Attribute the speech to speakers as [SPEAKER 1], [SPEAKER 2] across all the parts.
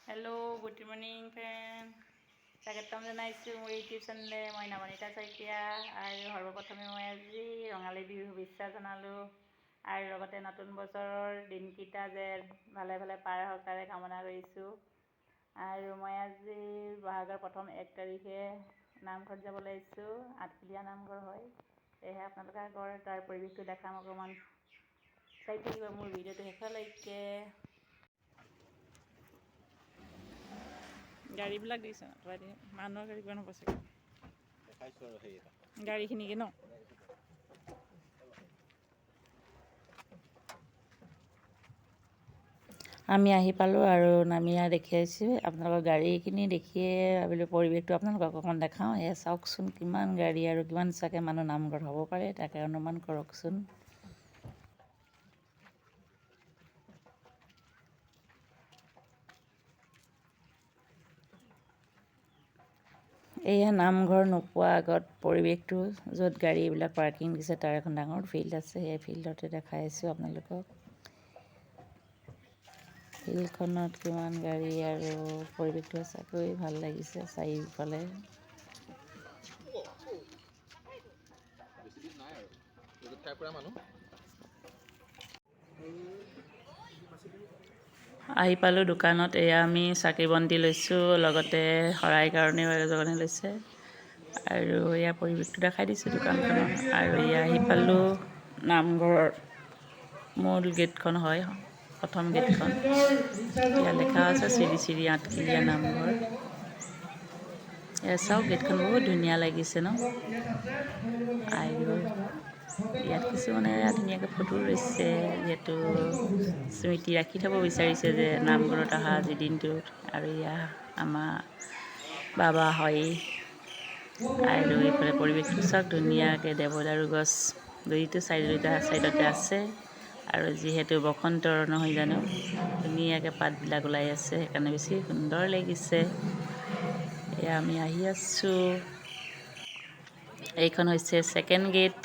[SPEAKER 1] Hello, good morning, friend. স্বাগতম জনাইছোঁ মোৰ ইউটিউব চেনেলে। মই নৱনীতা শইকীয়া আৰু সৰ্বপ্ৰথমে মই আজি ৰঙালী বিহুৰ শুভেচ্ছা জনালোঁ আৰু লগতে নতুন বছৰৰ দিনকেইটা যে ভালে ভালে পাৰ হওক তাৰে কামনা কৰিছোঁ। আৰু মই আজি বহাগৰ প্ৰথম 1 তাৰিখে নামঘৰত যাব লাগিছোঁ। আঠখেলীয়া নামঘৰ হয়, সেয়েহে আপোনালোকে আগৰ তাৰ পৰিৱেশটো দেখাম অকণমান। চাই থাকিব মোৰ ভিডিঅ'টো শেষলৈকে। গাড়ীবিলাক দিছে মানুহৰ গাড়ী কিমান হ'ব চাগে গাড়ীখিনিকে ন। আমি আহি পালোঁ আৰু নামি দেখি আহিছোঁ। আপোনালোকৰ গাড়ীখিনি দেখিয়ে ভাবিলোঁ পৰিৱেশটো আপোনালোকক অকণমান দেখাওঁ। এয়া চাওকচোন কিমান গাড়ী আৰু কিমান চাগে মানুহ নামঘৰত হ'ব পাৰে, তাকে অনুমান কৰকচোন। এয়া নামঘৰ নোপোৱা আগত পৰিৱেশটো, য'ত গাড়ীবিলাক পাৰ্কিং দিছে তাৰ এখন ডাঙৰ ফিল্ড আছে। সেই ফিল্ডতে দেখাই আছোঁ আপোনালোকক। ফিল্ডখনত কিমান গাড়ী আৰু পৰিৱেশটো সঁচাকৈ ভাল লাগিছে চাৰিওফালে। আহি পালোঁ দোকানত। এয়া আমি চাকি বন্তি লৈছোঁ, লগতে শৰাই কাৰণেও এজনে লৈছে আৰু এয়া পৰিৱেশটো দেখাই দিছোঁ দোকানখনৰ। আৰু এয়া আহি পালোঁ নামঘৰৰ মূল গেটখন হয়, প্ৰথম গেটখন। ইয়াত লেখা আছে শ্ৰী শ্ৰী আঠখেলীয়া নামঘৰ। এয়া চাওক গেটখন বহুত ধুনীয়া লাগিছে ন। আৰু ইয়াত কিছুমানে ধুনীয়াকৈ ফটো লৈছে, যিহেতু স্মৃতি ৰাখি থ'ব বিচাৰিছে যে নামঘৰত অহা আজিৰ দিনটোত। আৰু এয়া আমাৰ বাবা হয়। আৰু এইফালে পৰিৱেশটো চাওক ধুনীয়াকৈ দেৱদাৰু গছ দুইটা চাইডতে আছে। আৰু যিহেতু বসন্তৰ নহয় জানো, ধুনীয়াকৈ পাতবিলাক ওলাই আছে, সেইকাৰণে বেছি সুন্দৰ লাগিছে। এয়া আমি আহি আছোঁ। এইখন হৈছে ছেকেণ্ড গেট।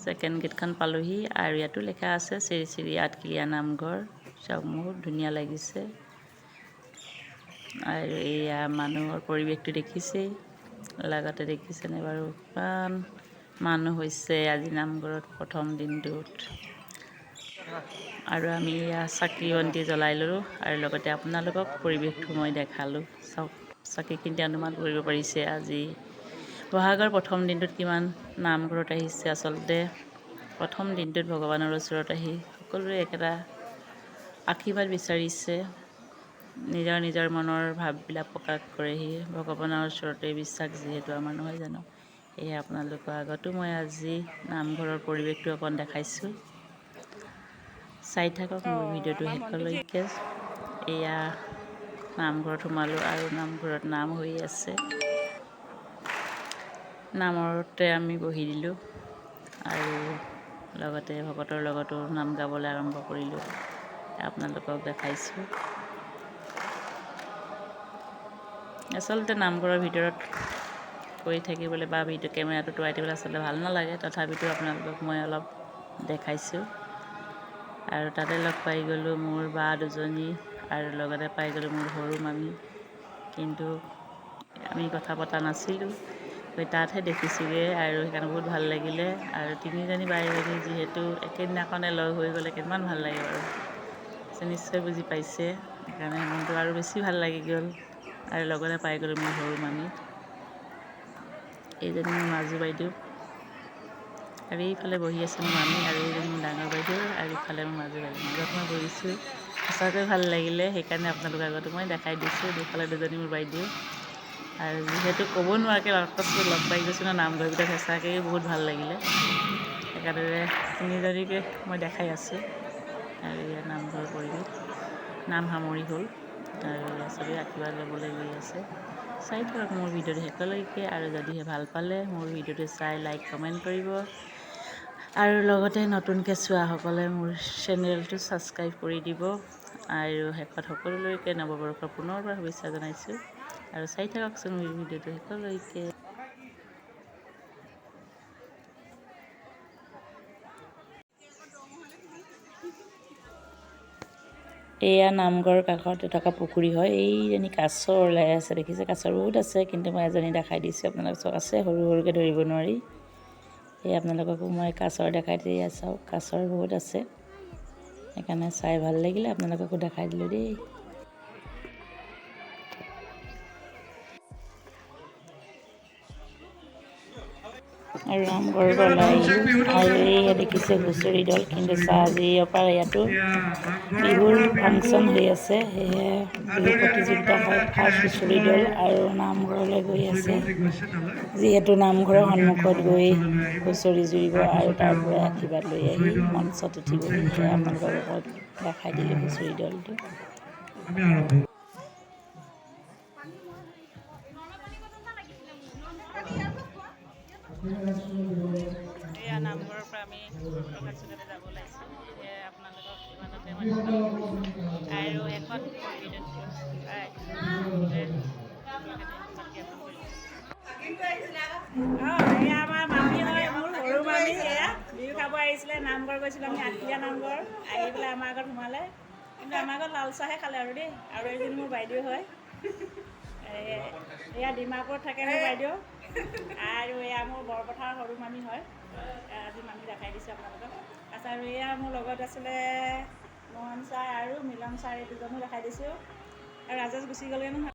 [SPEAKER 1] ছেকেণ্ড গেটখন পালোহি আৰু ইয়াতো লিখা আছে শ্ৰী শ্ৰী আঠখেলীয়া নামঘৰ। চাওক বহুত ধুনীয়া লাগিছে। আৰু এয়া মানুহৰ পৰিৱেশটো দেখিছেই, লগতে দেখিছেনে বাৰু কিমান মানুহ হৈছে আজি নামঘৰত প্ৰথম দিনটোত। আৰু আমি এয়া চাকি বন্তি জ্বলাই ল'লোঁ আৰু লগতে আপোনালোকক পৰিৱেশটো মই দেখালোঁ। চাওক চাকিখিনিতে অনুমান কৰিব পাৰিছে আজি বহাগৰ প্ৰথম দিনটোত কিমান নামঘৰত আহিছে। আচলতে প্ৰথম দিনটোত ভগৱানৰ ওচৰত আহি সকলোৱে একেটা আশীৰ্বাদ বিচাৰিছে, নিজৰ নিজৰ মনৰ ভাৱবিলাক প্ৰকাশ কৰেহি। ভগৱানৰ ওচৰতে বিশ্বাস যিহেতু আমাৰ নহয় জানো, সেয়ে আপোনালোকৰ আগতো মই আজি নামঘৰৰ পৰিৱেশটো অকণ দেখাইছোঁ। চাই থাকক মোৰ ভিডিঅ'টো শেষলৈকে। এয়া নামঘৰত সোমালোঁ আৰু নামঘৰত নাম হৈ আছে। নামতে আমি বহি দিলোঁ আৰু লগতে ভকতৰ লগতো নাম গাবলৈ আৰম্ভ কৰিলোঁ। আপোনালোকক দেখাইছোঁ। আচলতে নামঘৰৰ ভিতৰত কৰি থাকিবলৈ বা ভিডিঅ' কেমেৰাটো তোৱাই থাকিবলৈ আচলতে ভাল নালাগে, তথাপিতো আপোনালোকক মই অলপ দেখাইছোঁ। আৰু তাতে লগ পাই গ'লোঁ মোৰ বা দুজনী আৰু লগতে পাই গ'লোঁ মোৰ সৰু মামী। কিন্তু আমি কথা পতা নাছিলোঁ, তাতহে দেখিছোঁগৈ আৰু সেইকাৰণে বহুত ভাল লাগিলে। আৰু তিনিজনী বাই ভনী যিহেতু একেদিনাখনে লগ হৈ গ'লে কিমান ভাল লাগে বাৰু, নিশ্চয় বুজি পাইছে। সেইকাৰণে মনটো আৰু বেছি ভাল লাগি গ'ল। আৰু লগতে পাই গ'লোঁ মোৰ সৰু মামী, এইজনী মোৰ মাজু বাইদেউ। আৰু এইফালে বহি আছে মোৰ মামী, আৰু এইজনী মোৰ ডাঙৰ বাইদেউ, আৰু ইফালে মোৰ মাজু বাইদেউ। মাজত মই বহিছোঁ, সঁচাকৈ ভাল লাগিলে। সেইকাৰণে আপোনালোকৰ আগতো মই দেখাই দিছোঁ। দুফালে দুজনী মোৰ বাইদেউ। আৰু যিহেতু ক'ব নোৱাৰাকৈ লগ পাই গৈছোঁ ন নামঘৰৰ ভিতৰত, সঁচাকৈয়ে বহুত ভাল লাগিলে। সেইকাৰণে তিনিজনীকে মই দেখাই আছোঁ। আৰু ইয়াত নামঘৰৰ পৰিৱেশ, নাম সামৰি হ'ল আৰু ল'ৰা ছোৱালী আশীৰ্বাদ ল'বলৈ গৈ আছে। চাই থাকক মোৰ ভিডিঅ'টো শেষলৈকে। আৰু যদিহে ভাল পালে মোৰ ভিডিঅ'টো চাই লাইক কমেণ্ট কৰিব। আৰু লগতে নতুনকৈ চোৱাসকলে মোৰ চেনেলটো ছাবস্ক্ৰাইব কৰি দিব। আৰু শেষত সকলোলৈকে নৱবৰ্ষৰ পুনৰবাৰ শুভেচ্ছা জনাইছোঁ। আৰু চাই থাককচোন মোৰ ভিডিঅ'টো শেষলৈকে। এয়া নামঘৰ কাষতে থকা পুখুৰী হয়। এইজনী কাছ ওলাই আছে, দেখিছে? কাছৰ বহুত আছে, কিন্তু মই এজনী দেখাই দিছোঁ আপোনালোকক। চব আছে, সৰু সৰুকৈ ধৰিব নোৱাৰি। এই আপোনালোককো মই কাছৰ দেখাই দি চাওক, কাছৰ বহুত আছে, সেইকাৰণে চাই ভাল লাগিলে, আপোনালোককো দেখাই দিলোঁ দেই। আৰু নামঘৰৰ পৰা ওলাই আহিলোঁ, আৰু এইয়া দেখিছে হুঁচৰি দল, কিন্তু আজিৰ পৰা ইয়াতো বিহুৰ ফাংচন হৈ আছে, সেয়ে বিহু প্ৰতিযোগিতা হয়। ফাৰ্ষ্ট হুঁচৰি দল আৰু নামঘৰলৈ গৈ আছে, যিহেতু নামঘৰৰ সন্মুখত গৈ হুঁচৰি জুৰিব আৰু তাৰ পৰা আশীৰ্বাদ লৈ আহি মঞ্চত উঠিবহি। সেয়া আপোনালোকক দেখাই দিলোঁ হুঁচৰি দলটো। এয়া নামঘৰৰ পৰা আমি প্ৰসাদ চুকাতে যাব ওলাইছোঁ। সেয়া আপোনালোকক ইমানতে মই দেখালোঁ, আৰু এখন এয়া আমাৰ মামী হয়, মোৰ সৰু মামী। এয়া বিহু খাব আহিছিলে, নামঘৰ গৈছিলোঁ আমি, আঠখেলীয়া নামঘৰ। আহি পেলাই আমাৰ আগত সোমালে, কিন্তু আমাৰ আগত লাল চাহে খালে আৰু দেই। আৰু এজনী মোৰ বাইদেউ হয়, এয়া ডিমাপুৰত থাকে মোৰ বাইদেউ। আৰু এয়া মোৰ বৰপথাৰ সৰু মামী হয়, আজি মামী দেখাই দিছোঁ আপোনালোকক। তাৰপিছত আৰু এয়া মোৰ লগত আছিলে মোহন ছাৰ আৰু মিলন ছাৰ, এই দুজনো দেখাই দিছোঁ। আৰু ৰাজেশ গুচি গ'লগৈ নহয়।